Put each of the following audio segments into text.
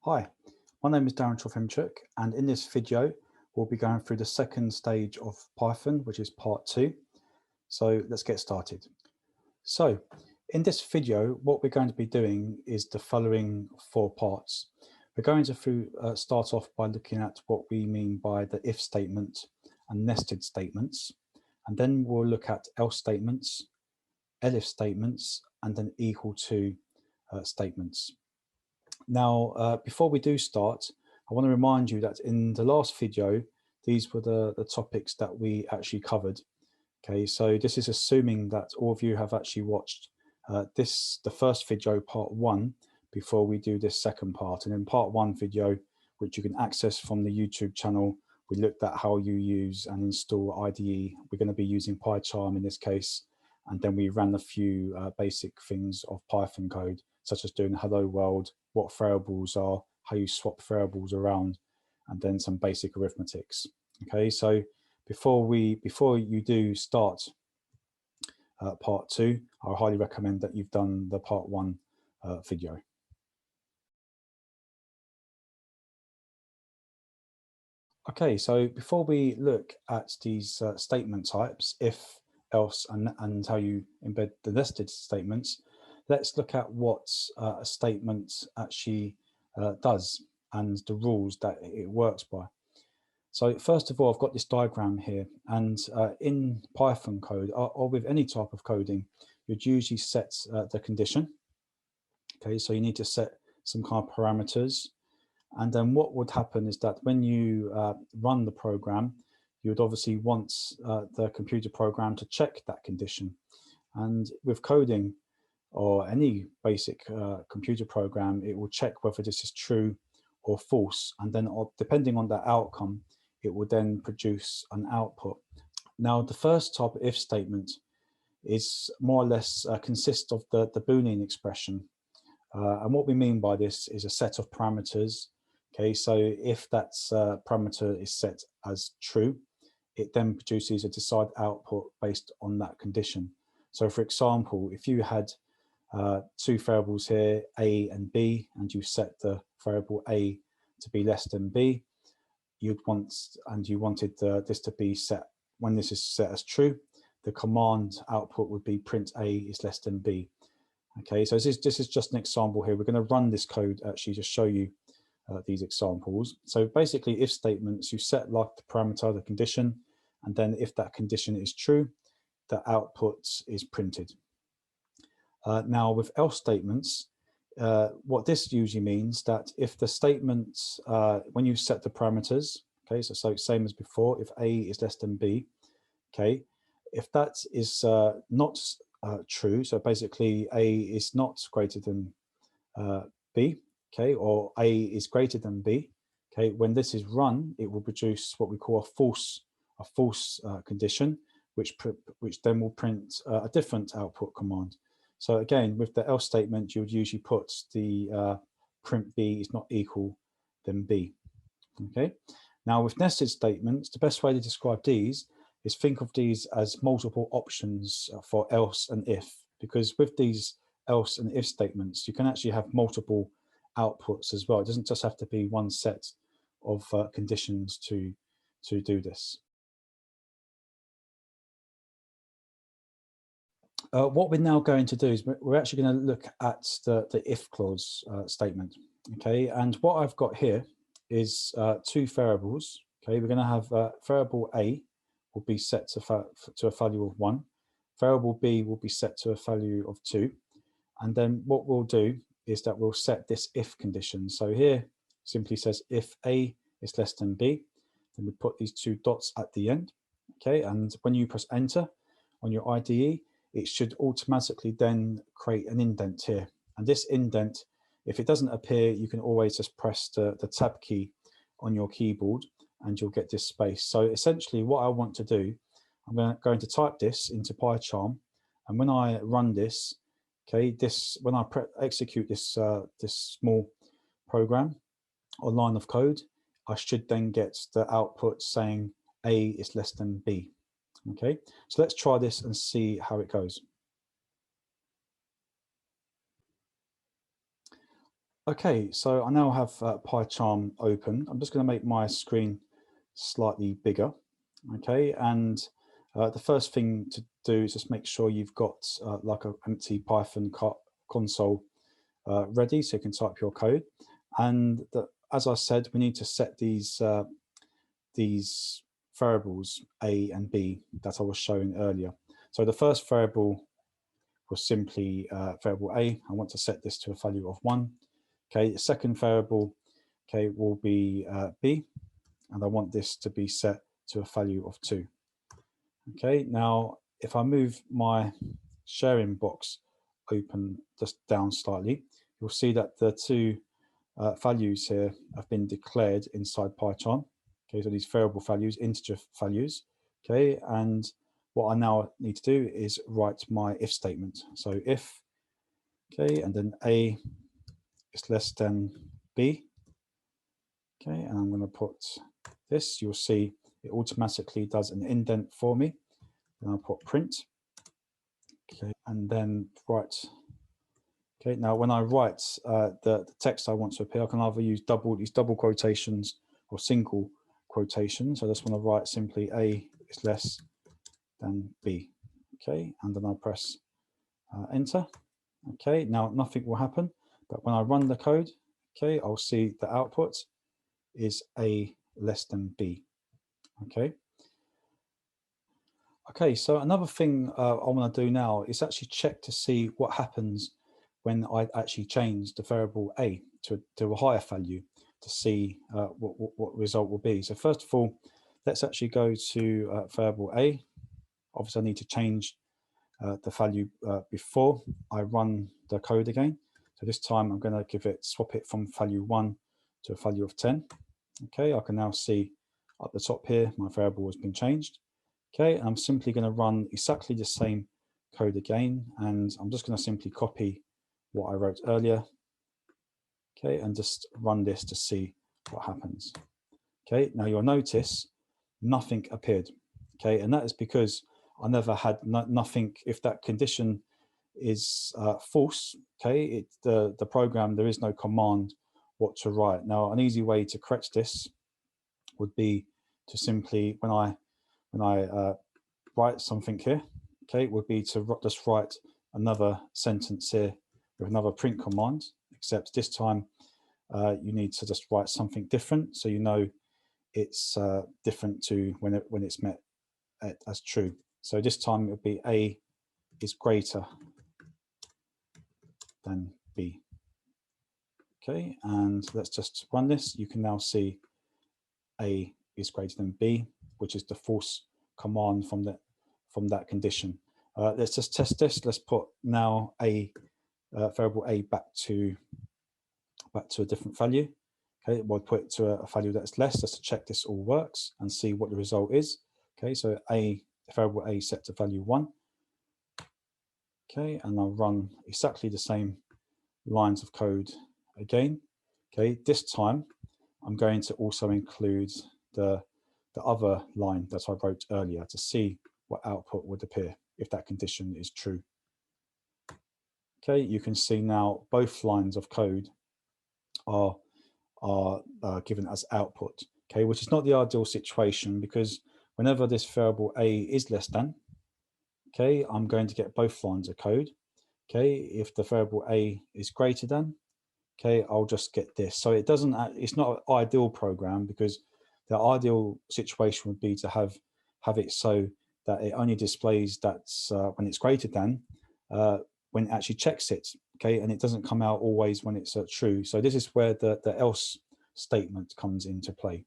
Hi, my name is Darren Trofimczuk, and in this video, we'll be going through the second stage of Python, which is part 2. So let's get started. So in this video, what we're going to be doing is the following 4 parts. We're going to start off by looking at what we mean by the if statement and nested statements. And then we'll look at else statements, elif statements, and then equal to statements. Now, before we do start, I want to remind you that in the last video, these were the topics that we actually covered. Okay, so this is assuming that all of you have actually watched the first video, part 1, before we do this second part. And in part 1 video, which you can access from the YouTube channel, we looked at how you use and install IDE. We're going to be using PyCharm in this case. And then we ran a few basic things of Python code, such as doing hello world, what variables are, how you swap variables around, and then some basic arithmetics. Okay, so before you do start part 2, I highly recommend that you've done the part 1 video. Okay, so before we look at these statement types, if, else, and how you embed the nested statements, let's look at what a statement actually does and the rules that it works by. So first of all, I've got this diagram here, and in Python code or with any type of coding, you'd usually set the condition. Okay, so you need to set some kind of parameters. And then what would happen is that when you run the program, you would obviously want the computer program to check that condition. And with coding or any basic computer program, it will check whether this is true or false. And then depending on that outcome, it will then produce an output. Now, the first type of if statement is more or less consists of the Boolean expression. And what we mean by this is a set of parameters. Okay, so if that parameter is set as true, it then produces a desired output based on that condition. So for example, if you had 2 variables here, A and B, and you set the variable A to be less than B, you wanted this to be set, when this is set as true, the command output would be print A is less than B. Okay, so this is just an example here. We're going to run this code actually to show you these examples. So basically, if statements, you set like the parameter, the condition, and then if that condition is true, the output is printed. Now with else statements, what this usually means that if the statement, when you set the parameters, okay, so same as before, if A is less than B, okay, if that is not true, so basically A is not greater than B, okay, or A is greater than B, okay, when this is run, it will produce what we call a false condition, which then will print a different output command. So again, with the else statement, you would usually put the print B is not equal than B. Okay. Now with nested statements, the best way to describe these is think of these as multiple options for else and if, because with these else and if statements, you can actually have multiple outputs as well. It doesn't just have to be one set of conditions to do this. What we're now going to do is we're actually going to look at the if clause statement. Okay, and what I've got here is 2 variables. Okay, we're going to have variable A will be set to a value of 1. Variable B will be set to a value of 2. And then what we'll do is that we'll set this if condition. So here simply says if A is less than B, then we put these 2 dots at the end. Okay, and when you press enter on your IDE, it should automatically then create an indent here. And this indent, if it doesn't appear, you can always just press the tab key on your keyboard and you'll get this space. So essentially what I want to do, I'm going to type this into PyCharm, and when I run this, okay, when I execute this this small program or line of code, I should then get the output saying A is less than B. Okay, so let's try this and see how it goes. Okay, so I now have PyCharm open. I'm just going to make my screen slightly bigger. Okay, and the first thing to do is just make sure you've got like an empty Python console ready so you can type your code. And as I said, we need to set these variables A and B that I was showing earlier. So the first variable was simply variable A. I want to set this to a value of 1. Okay, the second variable, okay, will be B, and I want this to be set to a value of 2. Okay, now if I move my sharing box open just down slightly, you'll see that the two values here have been declared inside PyCharm. Okay, so these variable values, integer values. Okay, and what I now need to do is write my if statement. So if, okay, and then A is less than B. Okay, and I'm going to put this. You'll see it automatically does an indent for me. Then I'll put print. Okay, and then write. Okay, now when I write the text I want to appear, I can either use these double quotations or single quotations. So I just want to write simply A is less than B. Okay, and then I'll press enter. Okay, now nothing will happen, but when I run the code, okay, I'll see the output is A less than B. Okay. Okay, so another thing I want to do now is actually check to see what happens when I actually change the variable A to a higher value to see what result will be. So first of all, let's actually go to variable A. Obviously, I need to change the value before I run the code again. So this time I'm going to swap it from value 1 to a value of 10. Okay, I can now see at the top here, my variable has been changed. Okay, and I'm simply going to run exactly the same code again, and I'm just going to simply copy what I wrote earlier. Okay, and just run this to see what happens. Okay, now you'll notice nothing appeared. Okay, and that is because I never had nothing. If that condition is false, okay, the program, there is no command what to write. Now, an easy way to correct this would be to simply, when I write something here, okay, would be to just write another sentence here with another print command, except this time you need to just write something different so you know it's different to when it's met as true. So this time it would be A is greater than B. Okay, and let's just run this. You can now see A is greater than B, which is the false command from that condition. Let's just test this. Let's put now variable A back to a different value. Okay, we'll put it to a value that's less just to check this all works and see what the result is. Okay, so variable A set to value 1. Okay, and I'll run exactly the same lines of code again. Okay, this time I'm going to also include the other line that I wrote earlier to see what output would appear if that condition is true. Okay, you can see now both lines of code are given as output. Okay, which is not the ideal situation because whenever this variable A is less than, okay, I'm going to get both lines of code. Okay, if the variable A is greater than, okay, I'll just get this. So it's not an ideal program because the ideal situation would be to have it so that it only displays that's when it's greater than when it actually checks it, okay, and it doesn't come out always when it's true. So this is where the else statement comes into play.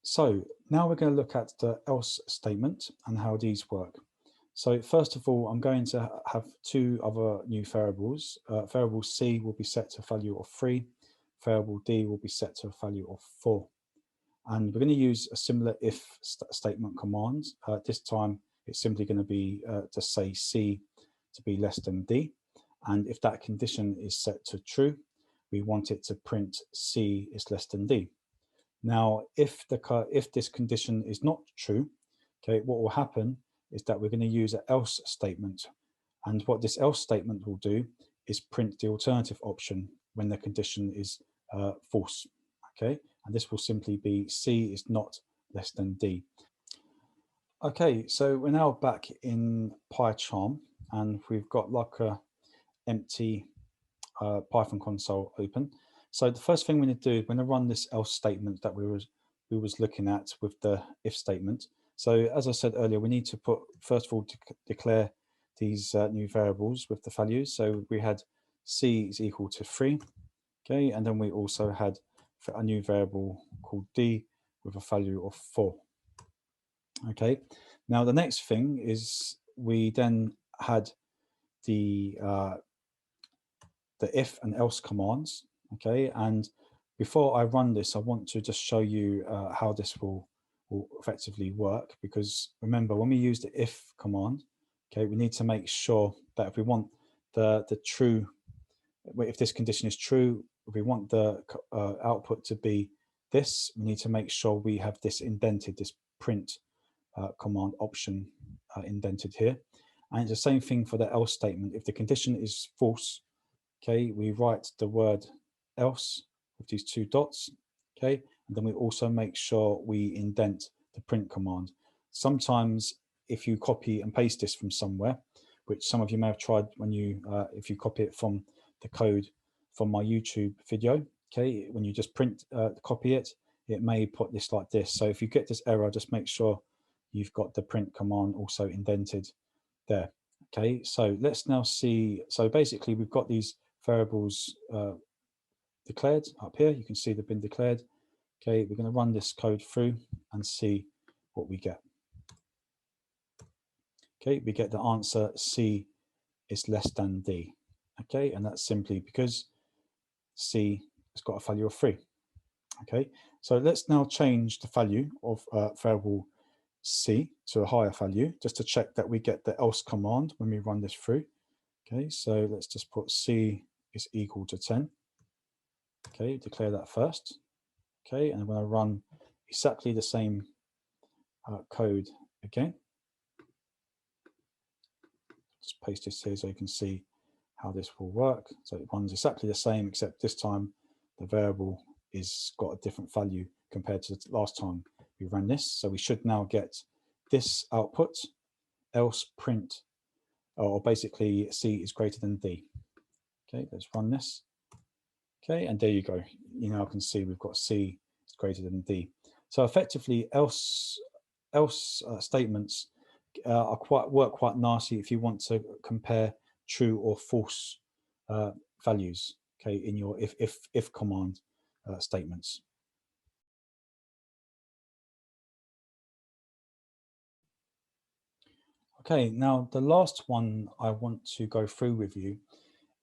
So now we're going to look at the else statement and how these work. So first of all, I'm going to have two other new variables. Variable C will be set to a value of 3. Variable D will be set to a value of 4. And we're going to use a similar if statement command. This time, it's simply going to be to say C to be less than D. And if that condition is set to true, we want it to print C is less than D. Now, if this condition is not true, okay, what will happen is that we're going to use an else statement. And what this else statement will do is print the alternative option when the condition is false. Okay, and this will simply be C is not less than D. Okay, so we're now back in PyCharm, and we've got like a empty Python console open. So the first thing we need to do is we're going to run this else statement that we was looking at with the if statement. So as I said earlier, we need to put, first of all, to declare these new variables with the values. So we had C is equal to 3, okay, and then we also had a new variable called D with a value of 4. Okay, now the next thing is we then had the if and else commands. Okay, and before I run this, I want to just show you how this will effectively work, because remember, when we use the if command, okay, we need to make sure that if we want the true, if this condition is true, if we want the output to be this, we need to make sure we have this indented, this print command option indented here. And it's the same thing for the else statement. If the condition is false, okay, we write the word else with these 2 dots, okay, and then we also make sure we indent the print command. Sometimes if you copy and paste this from somewhere, which some of you may have tried when you, if you copy it from the code from my YouTube video, okay, when you just copy it, it may put this like this. So if you get this error, just make sure you've got the print command also indented there. Okay, so let's now see. So basically we've got these variables declared up here. You can see they've been declared. Okay, we're going to run this code through and see what we get. Okay, we get the answer C is less than D. Okay, and that's simply because C has got a value of 3. Okay, so let's now change the value of variable C to a higher value, just to check that we get the else command when we run this through. Okay, so let's just put C is equal to 10. Okay, declare that first. Okay, and I'm going to run exactly the same code again. Just paste this here so you can see how this will work. So it runs exactly the same, except this time the variable is got a different value compared to the last time we ran this. So we should now get this output, else print, or basically C is greater than D. Okay, let's run this. Okay, and there you go. You now can see we've got C is greater than D. So effectively, else statements work quite nicely if you want to compare true or false values. Okay, in your if command statements. Okay, now the last one I want to go through with you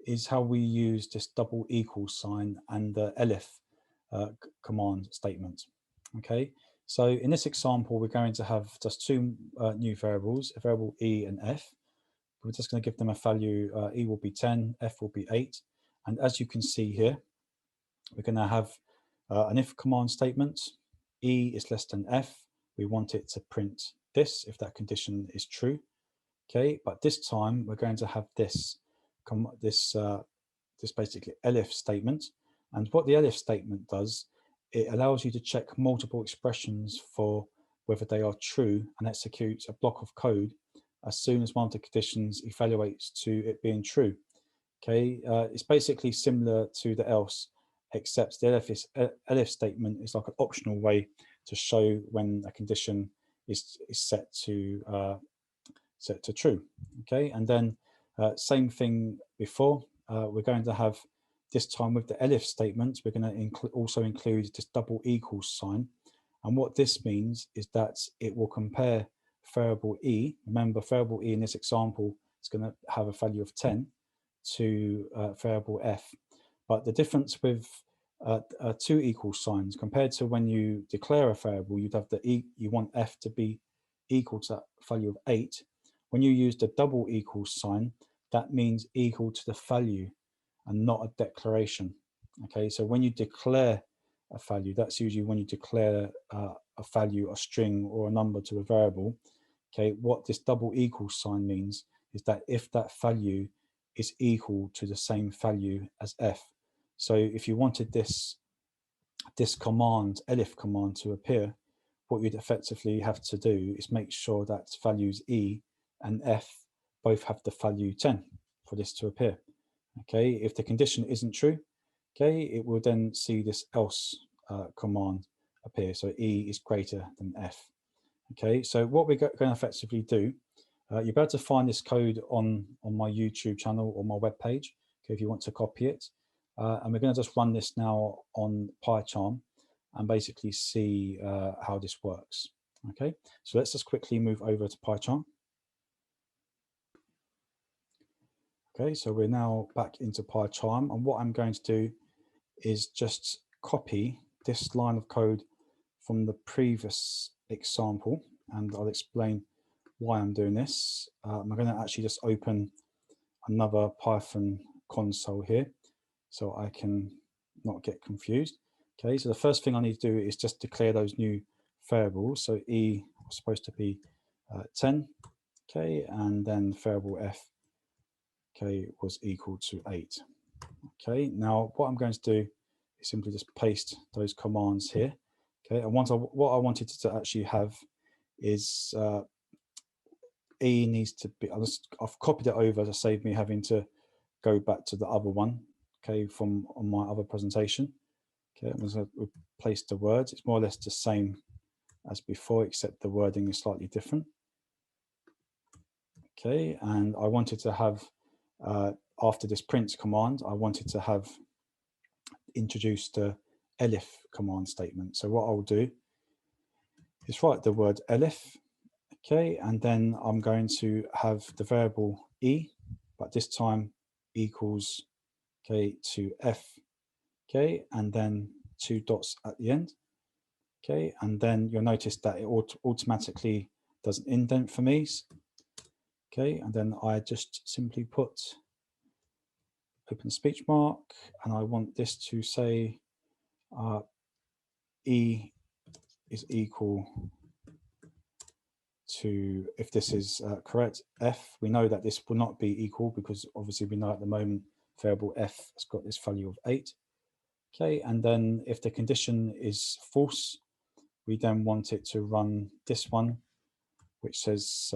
is how we use this double equal sign and the Elif command statement. Okay, so in this example, we're going to have just 2 new variables, a variable E and F. We're just going to give them a value, E will be 10, F will be 8. And as you can see here, we're going to have an if command statement. E is less than F. We want it to print this if that condition is true. Okay, but this time we're going to have this basically Elif statement. And what the Elif statement does, it allows you to check multiple expressions for whether they are true and executes a block of code as soon as one of the conditions evaluates to it being true. Okay, it's basically similar to the else, except the Elif statement is like an optional way to show when a condition is set to true. Okay, and then same thing before. We're going to have this time with the Elif statement, we're going to also include this double equals sign. And what this means is that it will compare variable E. Remember, variable E in this example is going to have a value of 10 to variable F. But the difference with 2 equal signs compared to when you declare a variable, you'd have the E, you want F to be equal to that value of 8. When you use the double equals sign, that means equal to the value and not a declaration. Okay, so when you declare a value, that's usually when you declare a value, a string or a number to a variable, Okay, what this double equal sign means is that if that value is equal to the same value as f. So if you wanted this command, Elif command, to appear, what you'd effectively have to do is make sure that values e and f both have the value 10 for this to appear. Okay, if the condition isn't true, okay, it will then see this else command appear. So e is greater than f. Okay, so what we're going to effectively do, you're able to find this code on my YouTube channel or my web page, okay, if you want to copy it. And we're going to just run this now on PyCharm and basically see how this works. Okay, so let's just quickly move over to PyCharm. Okay, so we're now back into PyCharm, and what I'm going to do is just copy this line of code from the previous example, and I'll explain why I'm doing this. I'm going to actually just open another Python console here so I can not get confused. Okay, so the first thing I need to do is just declare those new variables. So e was supposed to be 10, okay, and then variable f, okay, was equal to 8. Okay, now what I'm going to do is simply just paste those commands here. Okay, and what I wanted to actually have is e needs to be, I've copied it over to save me having to go back to the other one, okay, from on my other presentation. Okay, I'm going to replace the words. It's more or less the same as before, except the wording is slightly different. Okay, and I wanted to have, after this print command, I wanted to have introduced the Elif command statement. So what I'll do is write the word Elif, okay, and then I'm going to have the variable e, but this time equals, okay, to f, okay, and then 2 dots at the end, okay, and then you'll notice that it automatically does an indent for me, okay, and then I just simply put open speech mark, and I want this to say e is equal to, if this is correct, f. We know that this will not be equal because obviously we know at the moment variable f has got this value of 8. Okay, and then if the condition is false, we then want it to run this one, which says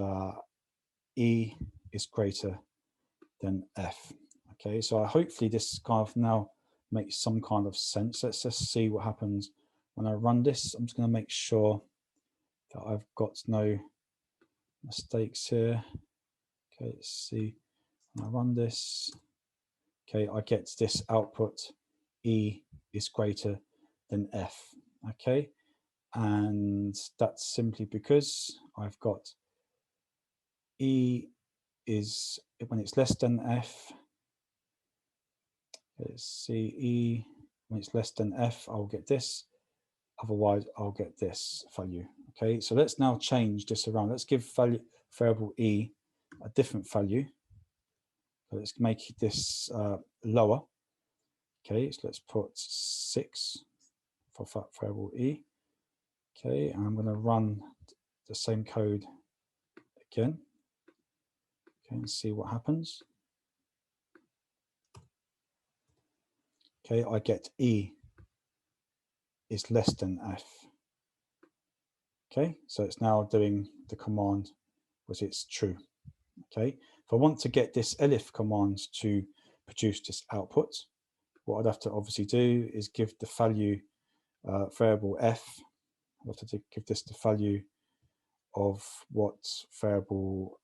e is greater than f. Okay, so hopefully this kind of now makes some kind of sense. Let's just see what happens when I run this. I'm just going to make sure that I've got no mistakes here. Okay, let's see. When I run this, okay, I get this output, e is greater than f. Okay, and that's simply because I've got e is, when it's less than f, let's see, e, when it's less than f, I'll get this, otherwise I'll get this value. Okay, so let's now change this around. Let's give variable e a different value. So let's make this lower. Okay, so let's put 6 for variable e. Okay, and I'm going to run the same code again. Okay, and see what happens. Okay, I get e is less than f. Okay, so it's now doing the command was it's true. Okay, if I want to get this Elif command to produce this output, what I'd have to obviously do is give the value variable f. I have to give this the value of what variable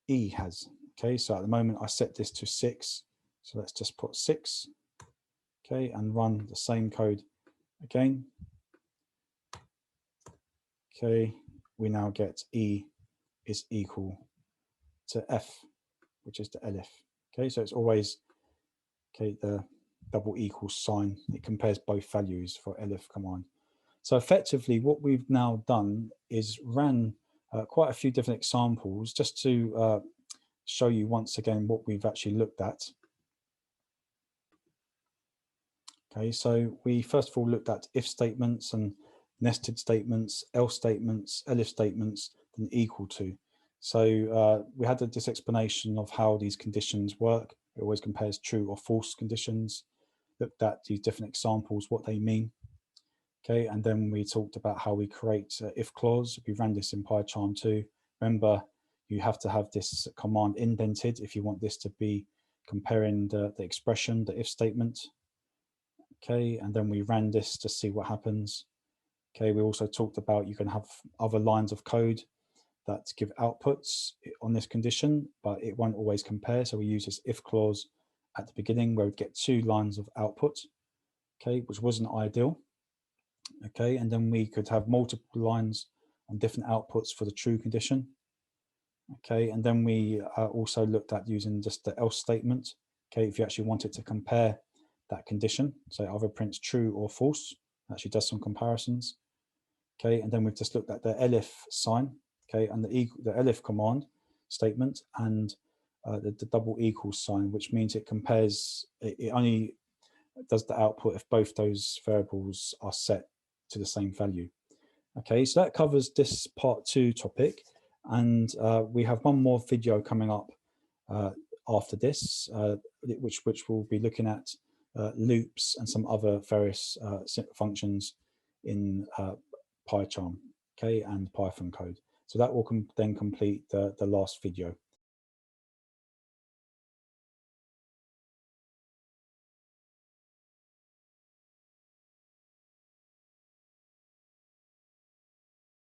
e has. Okay, so at the moment I set this to 6, so let's just put 6. Okay, and run the same code again. Okay, we now get e is equal to f, which is the Elif. Okay, so it's always, okay, the double equal sign. It compares both values for Elif command. So effectively what we've now done is ran quite a few different examples just to show you once again what we've actually looked at. Okay, so we first of all looked at if statements and nested statements, else statements, elif statements, then equal to. So we had this explanation of how these conditions work. It always compares true or false conditions, looked at these different examples, what they mean. Okay, and then we talked about how we create if clause. We ran this in PyCharm too. Remember, you have to have this command indented if you want this to be comparing the expression, the if statement. Okay, and then we ran this to see what happens. Okay, we also talked about you can have other lines of code that give outputs on this condition, but it won't always compare. So we use this if clause at the beginning where we get 2 lines of output, okay, which wasn't ideal. Okay, and then we could have multiple lines on different outputs for the true condition. Okay, and then we also looked at using just the else statement. Okay, if you actually wanted to compare that condition, so either prints true or false, actually does some comparisons. Okay, and then we've just looked at the elif sign, okay, and the elif command statement and the double equals sign, which means it compares, it only does the output if both those variables are set to the same value. Okay, so that covers this part 2 topic, and we have one more video coming up after this, which we'll be looking at loops and some other various functions in PyCharm, okay, and Python code. So that will then complete the last video.